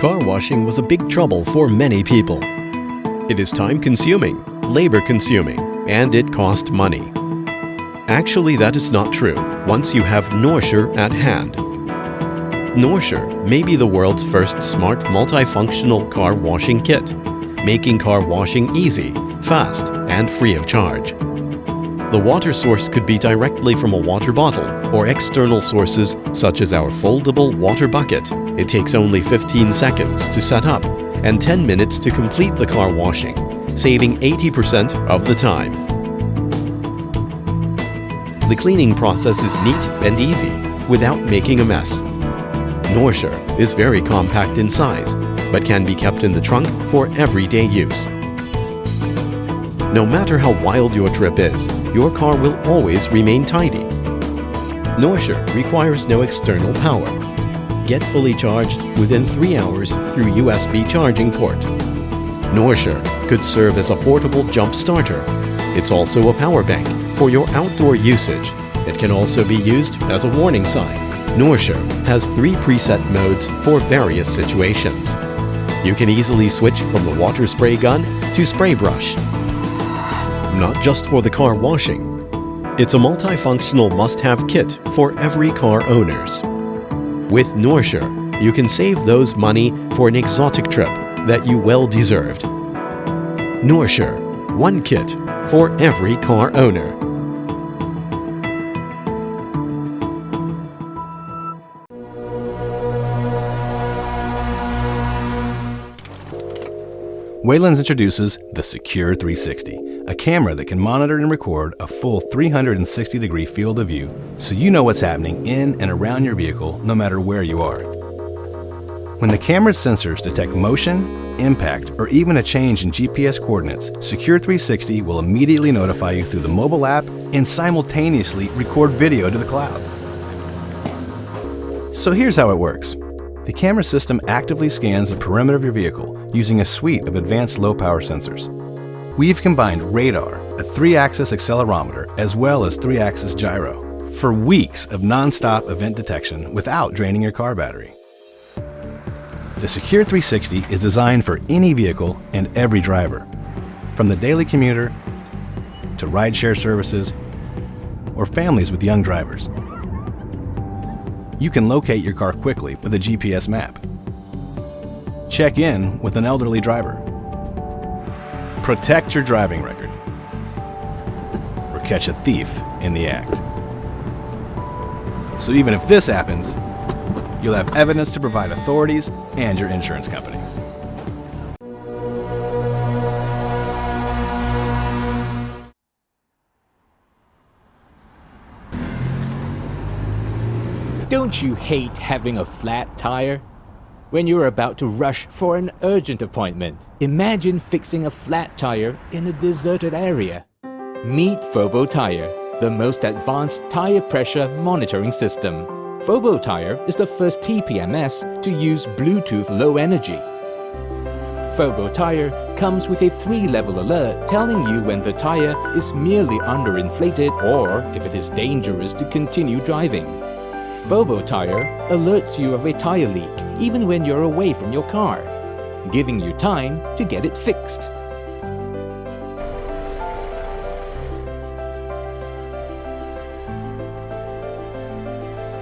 Car washing was a big trouble for many people. It is time-consuming, labor-consuming, and it cost money. Actually, that is not true once you have Norshire at hand. Norshire may be the world's first smart multifunctional car washing kit, making car washing easy, fast, and free of charge. The water source could be directly from a water bottle or external sources such as our foldable water bucket. It takes only 15 seconds to set up and 10 minutes to complete the car washing, saving 80% of the time. The cleaning process is neat and easy without making a mess. Norshire is very compact in size, but can be kept in the trunk for everyday use. No matter how wild your trip is, your car will always remain tidy. Norshire requires no external power. Get fully charged within 3 hours through USB charging port. Norshire could serve as a portable jump starter. It's also a power bank for your outdoor usage. It can also be used as a warning sign. Norshire has 3 preset modes for various situations. You can easily switch from the water spray gun to spray brush. Not just for the car washing. It's a multifunctional must-have kit for every car owners. With Norshire, you can save those money for an exotic trip that you well deserved. Norshire, one kit for every car owner. Waylens introduces the Secure360, a camera that can monitor and record a full 360-degree field of view so you know what's happening in and around your vehicle no matter where you are. When the camera's sensors detect motion, impact, or even a change in GPS coordinates, Secure360 will immediately notify you through the mobile app and simultaneously record video to the cloud. So here's how it works. The camera system actively scans the perimeter of your vehicle using a suite of advanced low-power sensors. We've combined radar, a 3-axis accelerometer, as well as 3-axis gyro for weeks of non-stop event detection without draining your car battery. The Secure360 is designed for any vehicle and every driver, from the daily commuter to rideshare services or families with young drivers. You can locate your car quickly with a GPS map. Check in with an elderly driver. Protect your driving record. Or catch a thief in the act. So even if this happens, you'll have evidence to provide authorities and your insurance company. Don't you hate having a flat tire? When you're about to rush for an urgent appointment, imagine fixing a flat tire in a deserted area. Meet FOBO Tire, the most advanced tire pressure monitoring system. FOBO Tire is the first TPMS to use Bluetooth Low Energy. FOBO Tire comes with a 3-level alert telling you when the tire is merely underinflated or if it is dangerous to continue driving. FOBO Tire alerts you of a tire leak even when you're away from your car, giving you time to get it fixed.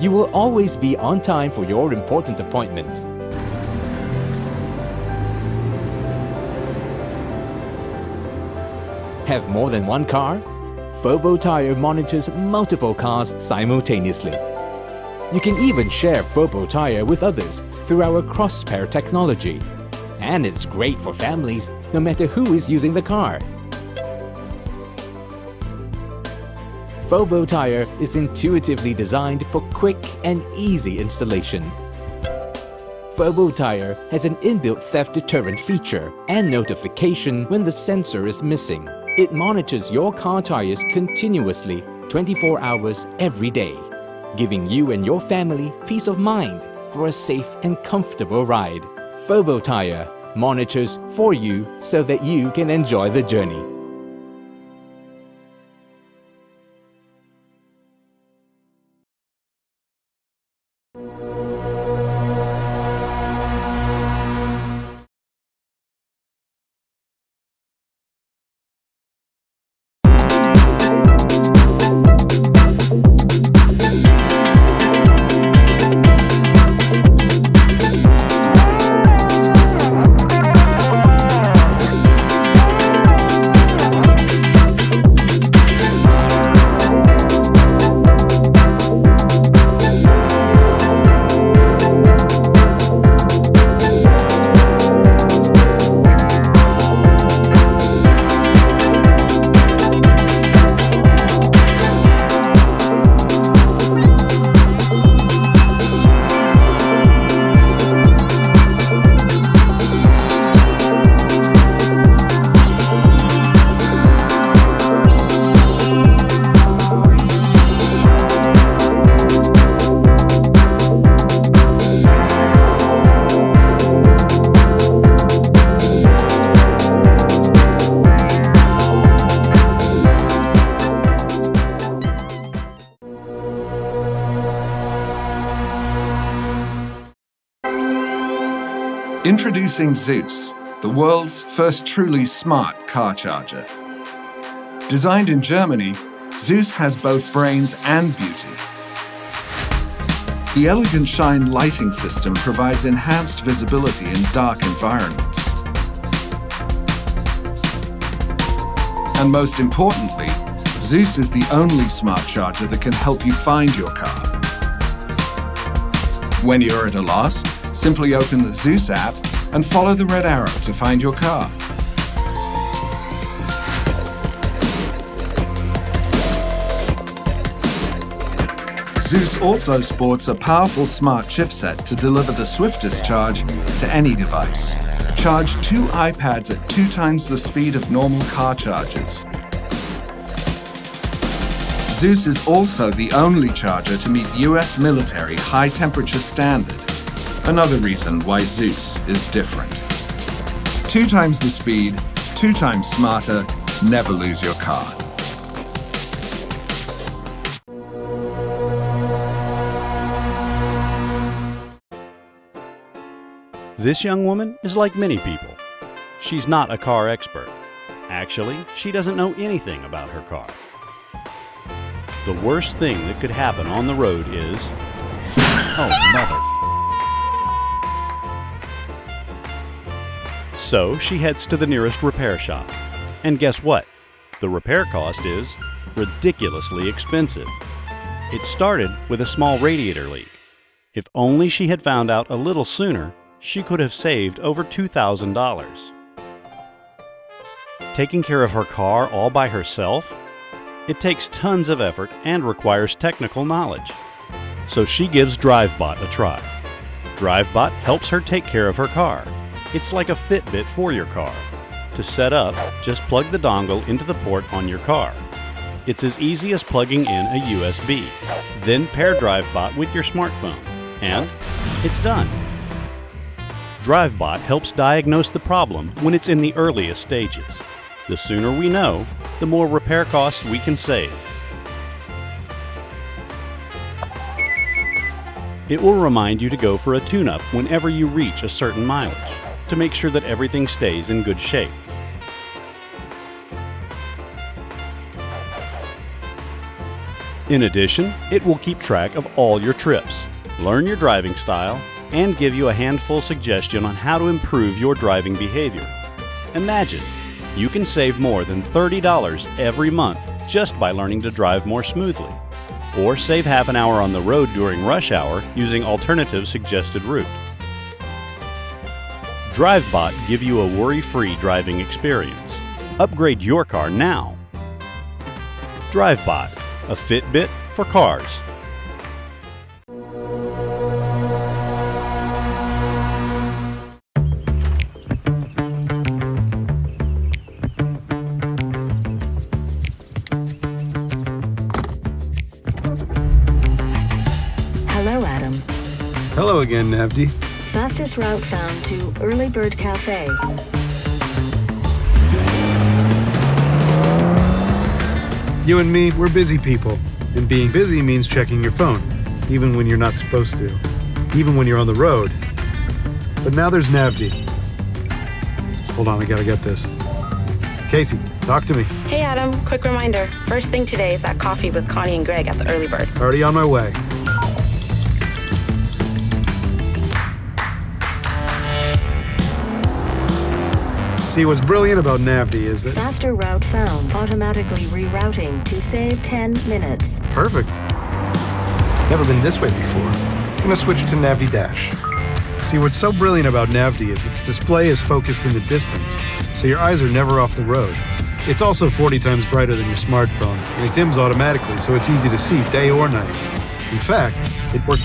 You will always be on time for your important appointment. Have more than one car? FOBO Tire monitors multiple cars simultaneously. You can even share FOBO Tire with others through our cross-pair technology. And it's great for families, no matter who is using the car. FOBO Tire is intuitively designed for quick and easy installation. FOBO Tire has an inbuilt theft deterrent feature and notification when the sensor is missing. It monitors your car tires continuously, 24 hours every day, giving you and your family peace of mind for a safe and comfortable ride. FOBO Tire monitors for you so that you can enjoy the journey. Introducing Zeus, the world's first truly smart car charger. Designed in Germany, Zeus has both brains and beauty. The elegant shine lighting system provides enhanced visibility in dark environments. And most importantly, Zeus is the only smart charger that can help you find your car. When you're at a loss, simply open the Zeus app and follow the red arrow to find your car. Zeus also sports a powerful smart chipset to deliver the swiftest charge to any device. Charge 2 iPads at 2 times the speed of normal car chargers. Zeus is also the only charger to meet US military high-temperature standard. Another reason why Zeus is different. 2 times the speed, 2 times smarter, never lose your car. This young woman is like many people. She's not a car expert. Actually, she doesn't know anything about her car. The worst thing that could happen on the road is... oh, mother... So she heads to the nearest repair shop. And guess what? The repair cost is ridiculously expensive. It started with a small radiator leak. If only she had found out a little sooner, she could have saved over $2,000. Taking care of her car all by herself? It takes tons of effort and requires technical knowledge. So she gives Drivebot a try. Drivebot helps her take care of her car. It's like a Fitbit for your car. To set up, just plug the dongle into the port on your car. It's as easy as plugging in a USB. Then pair Drivebot with your smartphone. And it's done. Drivebot helps diagnose the problem when it's in the earliest stages. The sooner we know, the more repair costs we can save. It will remind you to go for a tune-up whenever you reach a certain mileage, to make sure that everything stays in good shape. In addition, it will keep track of all your trips, learn your driving style, and give you a handful suggestion on how to improve your driving behavior. Imagine, you can save more than $30 every month just by learning to drive more smoothly. Or save half an hour on the road during rush hour using alternative suggested route. Drivebot give you a worry-free driving experience. Upgrade your car now. Drivebot, a Fitbit for cars. Hello, Adam. Hello again, Navdy. Fastest route found to Early Bird Cafe. You and me, we're busy people. And being busy means checking your phone, even when you're not supposed to. Even when you're on the road. But now there's Navdy. Hold on, I gotta get this. Casey, talk to me. Hey Adam, quick reminder. First thing today is that coffee with Connie and Greg at the Early Bird. Already on my way. See, what's brilliant about Navdy is that... Faster route found. Automatically rerouting to save 10 minutes. Perfect. Never been this way before. Gonna switch to Navdy Dash. See, what's so brilliant about Navdy is its display is focused in the distance, so your eyes are never off the road. It's also 40 times brighter than your smartphone, and it dims automatically, so it's easy to see day or night. In fact, it works...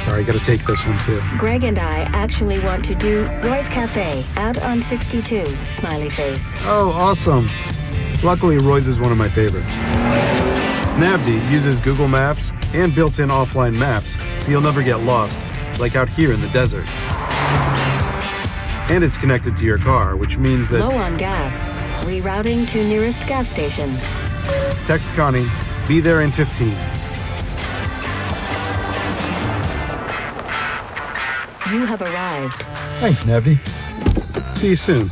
Sorry, gotta take this one too. Greg and I actually want to do Roy's Cafe out on 62, smiley face. Oh, awesome. Luckily, Roy's is one of my favorites. Navdy uses Google Maps and built-in offline maps, so you'll never get lost, like out here in the desert. And it's connected to your car, which means that... Low on gas. Rerouting to nearest gas station. Text Connie, be there in 15. You have arrived. Thanks, Navdy. See you soon.